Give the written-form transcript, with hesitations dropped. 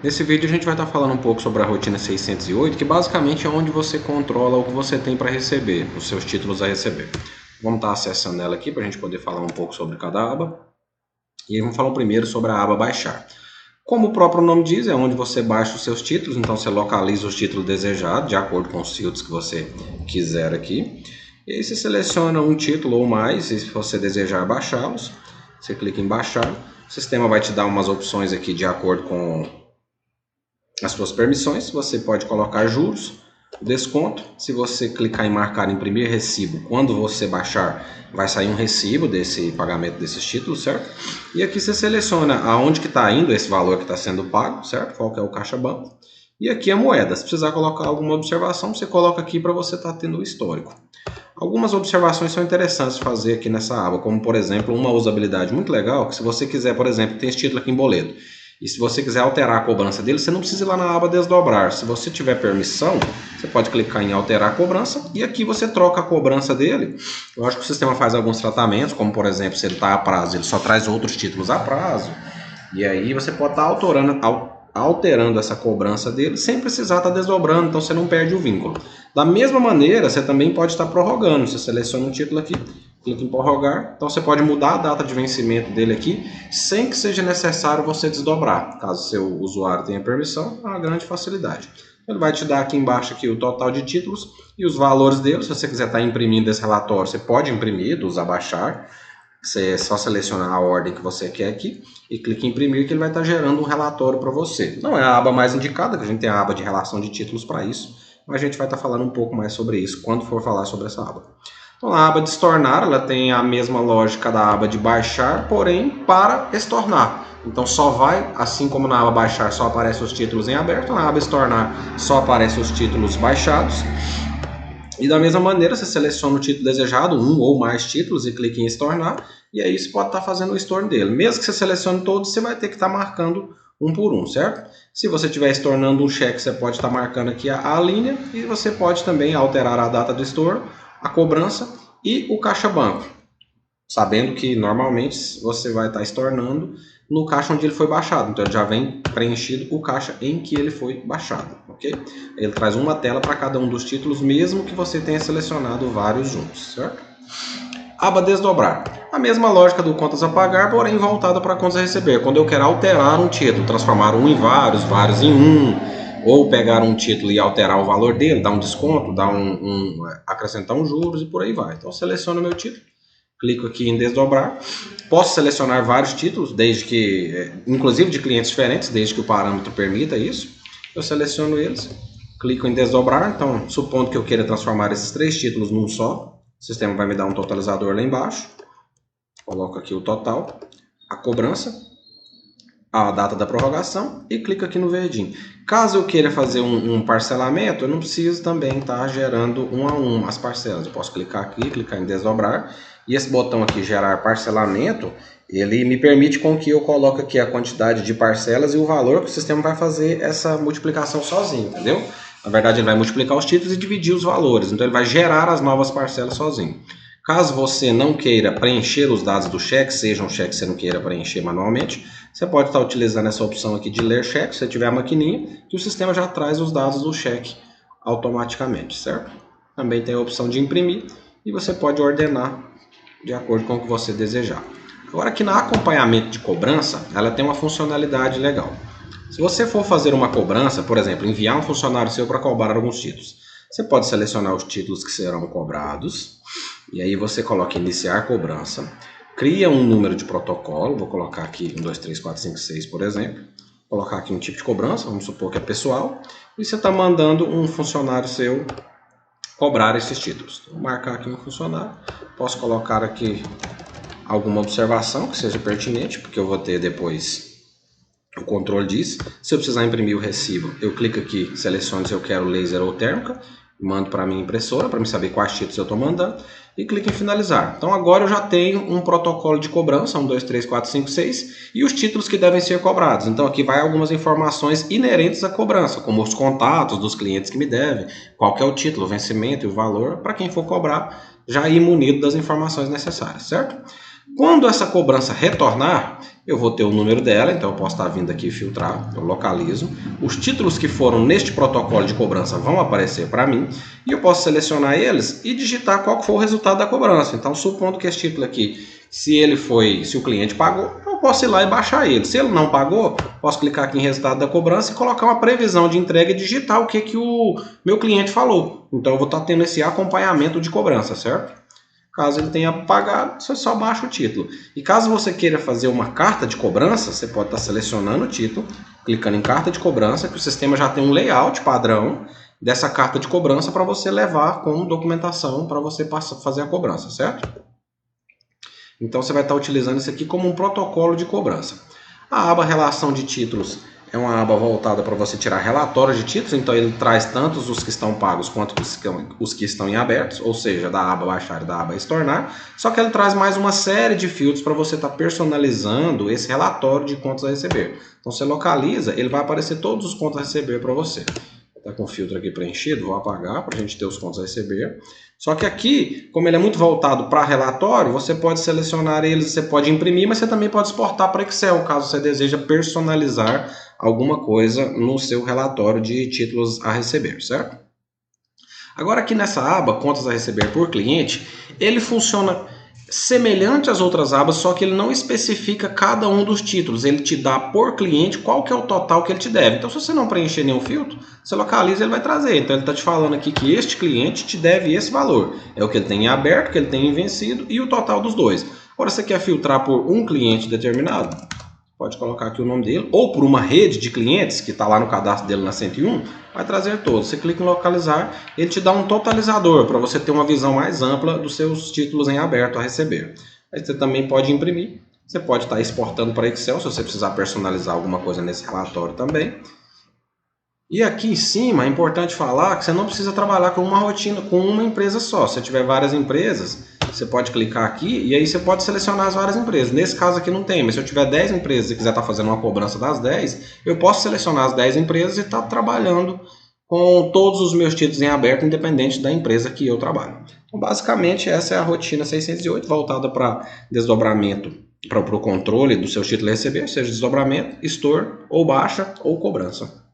Nesse vídeo a gente vai estar falando um pouco sobre a rotina 608, que basicamente é onde você controla o que você tem para receber, os seus títulos a receber. Vamos estar acessando ela aqui para a gente poder falar um pouco sobre cada aba. E aí vamos falar primeiro sobre a aba baixar. Como o próprio nome diz, é onde você baixa os seus títulos, então você localiza os títulos desejados de acordo com os filtros que você quiser aqui. E aí você seleciona um título ou mais, e se você desejar baixá-los, você clica em baixar. O sistema vai te dar umas opções aqui de acordo com as suas permissões. Você pode colocar juros, desconto. Se você clicar em marcar imprimir recibo, quando você baixar, vai sair um recibo desse pagamento desses títulos, certo? E aqui você seleciona aonde que está indo esse valor que está sendo pago, certo? Qual que é o caixa banco. E aqui a moeda. Se precisar colocar alguma observação, você coloca aqui para você estar tendo o histórico. Algumas observações são interessantes de fazer aqui nessa aba, como por exemplo, uma usabilidade muito legal, que se você quiser, por exemplo, tem esse título aqui em boleto, e se você quiser alterar a cobrança dele, você não precisa ir lá na aba desdobrar. Se você tiver permissão, você pode clicar em alterar a cobrança e aqui você troca a cobrança dele. Eu acho que o sistema faz alguns tratamentos, como por exemplo, se ele está a prazo, ele só traz outros títulos a prazo. E aí você pode estar alterando essa cobrança dele sem precisar estar desdobrando, então você não perde o vínculo. Da mesma maneira, você também pode estar prorrogando. Você seleciona um título aqui, clica em prorrogar, então você pode mudar a data de vencimento dele aqui, sem que seja necessário você desdobrar. Caso seu usuário tenha permissão, é uma grande facilidade. Ele vai te dar aqui embaixo aqui o total de títulos e os valores deles. Se você quiser estar imprimindo esse relatório, você pode imprimir dos a baixar. Você só seleciona a ordem que você quer aqui e clica em imprimir, que ele vai estar gerando um relatório para você. Não é a aba mais indicada, que a gente tem a aba de relação de títulos para isso, mas a gente vai estar falando um pouco mais sobre isso quando for falar sobre essa aba. Então a aba de estornar, ela tem a mesma lógica da aba de baixar, porém para estornar. Então só vai, assim como na aba baixar só aparecem os títulos em aberto, na aba estornar só aparecem os títulos baixados. E da mesma maneira, você seleciona o título desejado, um ou mais títulos, e clica em estornar, e aí você pode estar fazendo o estorno dele. Mesmo que você selecione todos, você vai ter que estar marcando um por um, certo? Se você estiver estornando um cheque, você pode estar marcando aqui a linha, e você pode também alterar a data do estorno, a cobrança e o caixa banco. Sabendo que normalmente você vai estar estornando no caixa onde ele foi baixado, então ele já vem preenchido o caixa em que ele foi baixado, ok? Ele traz uma tela para cada um dos títulos, mesmo que você tenha selecionado vários juntos, certo? Aba desdobrar. A mesma lógica do contas a pagar, porém voltada para contas a receber. Quando eu quero alterar um título, transformar um em vários, vários em um, ou pegar um título e alterar o valor dele, dar um desconto, dar acrescentar um juros e por aí vai. Então seleciono o meu título. Clico aqui em desdobrar. Posso selecionar vários títulos, desde que, inclusive de clientes diferentes, desde que o parâmetro permita isso. Eu seleciono eles, clico em desdobrar. Então, supondo que eu queira transformar esses 3 títulos num só, o sistema vai me dar um totalizador lá embaixo. Coloco aqui o total, a cobrança, a data da prorrogação e clico aqui no verdinho. Caso eu queira fazer um parcelamento, eu não preciso também estar gerando um a um as parcelas. Eu posso clicar aqui, clicar em desdobrar. E esse botão aqui, gerar parcelamento, ele me permite com que eu coloque aqui a quantidade de parcelas e o valor que o sistema vai fazer essa multiplicação sozinho, entendeu? Na verdade, ele vai multiplicar os títulos e dividir os valores, então ele vai gerar as novas parcelas sozinho. Caso você não queira preencher os dados do cheque, seja um cheque que você não queira preencher manualmente, você pode estar utilizando essa opção aqui de ler cheque, se você tiver a maquininha, que o sistema já traz os dados do cheque automaticamente, certo? Também tem a opção de imprimir e você pode ordenar de acordo com o que você desejar. Agora aqui na acompanhamento de cobrança, ela tem uma funcionalidade legal. Se você for fazer uma cobrança, por exemplo, enviar um funcionário seu para cobrar alguns títulos, você pode selecionar os títulos que serão cobrados, e aí você coloca iniciar cobrança, cria um número de protocolo, vou colocar aqui 1, 2, 3, 4, 5, 6, por exemplo, colocar aqui um tipo de cobrança, vamos supor que é pessoal, e você está mandando um funcionário seu cobrar esses títulos. Vou marcar aqui um funcionário, posso colocar aqui alguma observação que seja pertinente, porque eu vou ter depois o controle disso. Se eu precisar imprimir o recibo, eu clico aqui, seleciono se eu quero laser ou térmica, mando para a minha impressora, para me saber quais títulos eu estou mandando, e clico em finalizar. Então agora eu já tenho um protocolo de cobrança, 1, 2, 3, 4, 5, 6, e os títulos que devem ser cobrados. Então aqui vai algumas informações inerentes à cobrança, como os contatos dos clientes que me devem, qual que é o título, o vencimento e o valor, para quem for cobrar, já ir munido das informações necessárias, certo? Quando essa cobrança retornar, eu vou ter o número dela, então eu posso estar vindo aqui filtrar, eu localizo. Os títulos que foram neste protocolo de cobrança vão aparecer para mim e eu posso selecionar eles e digitar qual foi o resultado da cobrança. Então, supondo que esse título aqui, se o cliente pagou, eu posso ir lá e baixar ele. Se ele não pagou, posso clicar aqui em resultado da cobrança e colocar uma previsão de entrega e digitar o que o meu cliente falou. Então, eu vou estar tendo esse acompanhamento de cobrança, certo? Caso ele tenha pagado, você só baixa o título. E caso você queira fazer uma carta de cobrança, você pode estar selecionando o título, clicando em carta de cobrança, que o sistema já tem um layout padrão dessa carta de cobrança para você levar como documentação para você fazer a cobrança, certo? Então você vai estar utilizando isso aqui como um protocolo de cobrança. A aba relação de títulos é uma aba voltada para você tirar relatórios de títulos, então ele traz tanto os que estão pagos quanto os que estão em abertos, ou seja, da aba baixar e da aba estornar, só que ele traz mais uma série de filtros para você estar personalizando esse relatório de contas a receber. Então você localiza, ele vai aparecer todos os contos a receber para você. Está com o filtro aqui preenchido, vou apagar para a gente ter os contos a receber. Só que aqui, como ele é muito voltado para relatório, você pode selecionar eles, você pode imprimir, mas você também pode exportar para Excel, caso você deseja personalizar alguma coisa no seu relatório de títulos a receber, certo? Agora aqui nessa aba, contas a receber por cliente, ele funciona semelhante às outras abas, só que ele não especifica cada um dos títulos. Ele te dá por cliente qual que é o total que ele te deve. Então, se você não preencher nenhum filtro, você localiza e ele vai trazer. Então, ele está te falando aqui que este cliente te deve esse valor. É o que ele tem em aberto, o que ele tem em vencido e o total dos dois. Agora, você quer filtrar por um cliente determinado? Pode colocar aqui o nome dele, ou por uma rede de clientes, que está lá no cadastro dele na 101, vai trazer todos. Você clica em localizar, ele te dá um totalizador, para você ter uma visão mais ampla dos seus títulos em aberto a receber. Aí você também pode imprimir, você pode estar exportando para Excel, se você precisar personalizar alguma coisa nesse relatório também. E aqui em cima é importante falar que você não precisa trabalhar com uma rotina, com uma empresa só. Se você tiver várias empresas, você pode clicar aqui e aí você pode selecionar as várias empresas. Nesse caso aqui não tem, mas se eu tiver 10 empresas e quiser estar fazendo uma cobrança das 10, eu posso selecionar as 10 empresas e estar trabalhando com todos os meus títulos em aberto, independente da empresa que eu trabalho. Então, basicamente, essa é a rotina 608, voltada para desdobramento, para o controle do seu título a receber, seja desdobramento, store, ou baixa, ou cobrança.